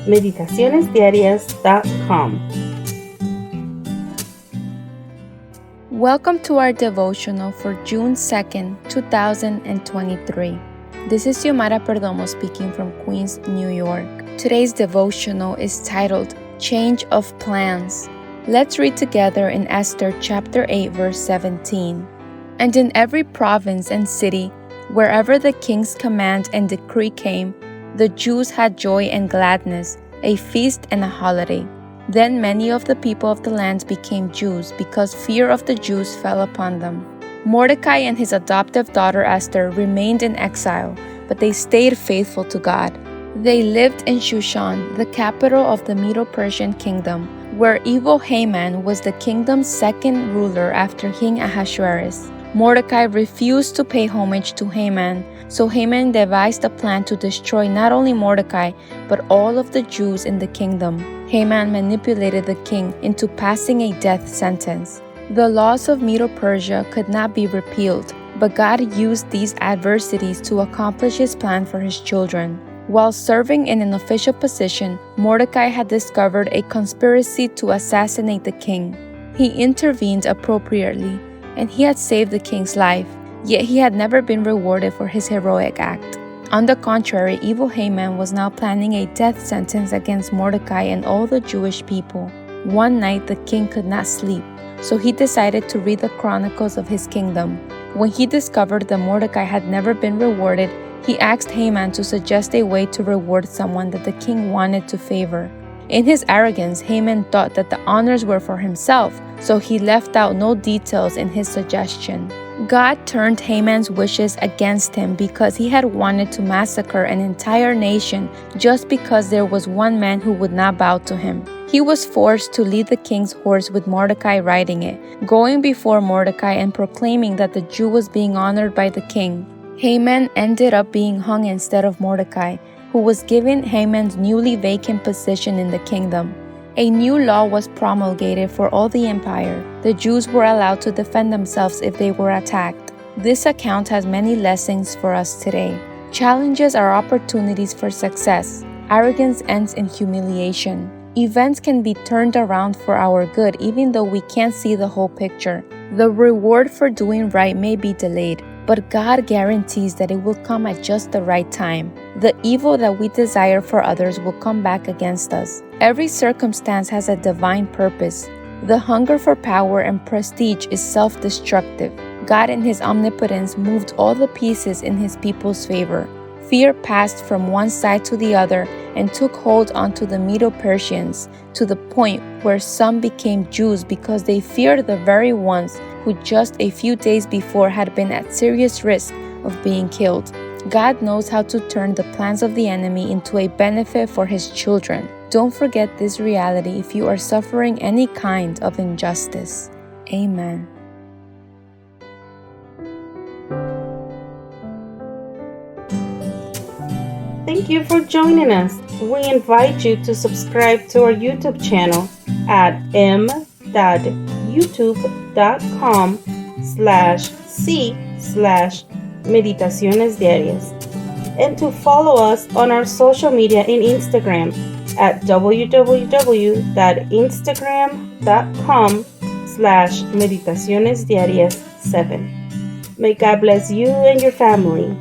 meditacionesdiarias.com. Welcome to our devotional for June 2nd, 2023. This is Xiomara Perdomo speaking from Queens, New York. Today's devotional is titled Change of Plans. Let's read together in Esther chapter 8, verse 17. And in every province and city, wherever the king's command and decree came, the Jews had joy and gladness, a feast and a holiday. Then many of the people of the land became Jews, because fear of the Jews fell upon them. Mordecai and his adoptive daughter Esther remained in exile, but they stayed faithful to God. They lived in Shushan, the capital of the Medo-Persian kingdom, where evil Haman was the kingdom's second ruler after King Ahasuerus. Mordecai refused to pay homage to Haman, so Haman devised a plan to destroy not only Mordecai, but all of the Jews in the kingdom. Haman manipulated the king into passing a death sentence. The laws of Medo-Persia could not be repealed, but God used these adversities to accomplish his plan for his children. While serving in an official position, Mordecai had discovered a conspiracy to assassinate the king. He intervened appropriately, and he had saved the king's life, yet he had never been rewarded for his heroic act. On the contrary, evil Haman was now planning a death sentence against Mordecai and all the Jewish people. One night the king could not sleep, so he decided to read the chronicles of his kingdom. When he discovered that Mordecai had never been rewarded, he asked Haman to suggest a way to reward someone that the king wanted to favor. In his arrogance, Haman thought that the honors were for himself, so he left out no details in his suggestion. God turned Haman's wishes against him because he had wanted to massacre an entire nation just because there was one man who would not bow to him. He was forced to lead the king's horse with Mordecai riding it, going before Mordecai and proclaiming that the Jew was being honored by the king. Haman ended up being hung instead of Mordecai, who was given Haman's newly vacant position in the kingdom. A new law was promulgated for all the empire. The Jews were allowed to defend themselves if they were attacked. This account has many lessons for us today. Challenges are opportunities for success. Arrogance ends in humiliation. Events can be turned around for our good even though we can't see the whole picture. The reward for doing right may be delayed, but God guarantees that it will come at just the right time. The evil that we desire for others will come back against us. Every circumstance has a divine purpose. The hunger for power and prestige is self-destructive. God in his omnipotence moved all the pieces in his people's favor. Fear passed from one side to the other and took hold onto the Medo-Persians to the point where some became Jews because they feared the very ones who just a few days before had been at serious risk of being killed. God knows how to turn the plans of the enemy into a benefit for his children. Don't forget this reality if you are suffering any kind of injustice. Amen. Thank you for joining us. We invite you to subscribe to our YouTube channel at m.youtube.com/c/Meditaciones Diarias and to follow us on our social media in Instagram at www.instagram.com/meditacionesdiarias7. May God bless you and your family.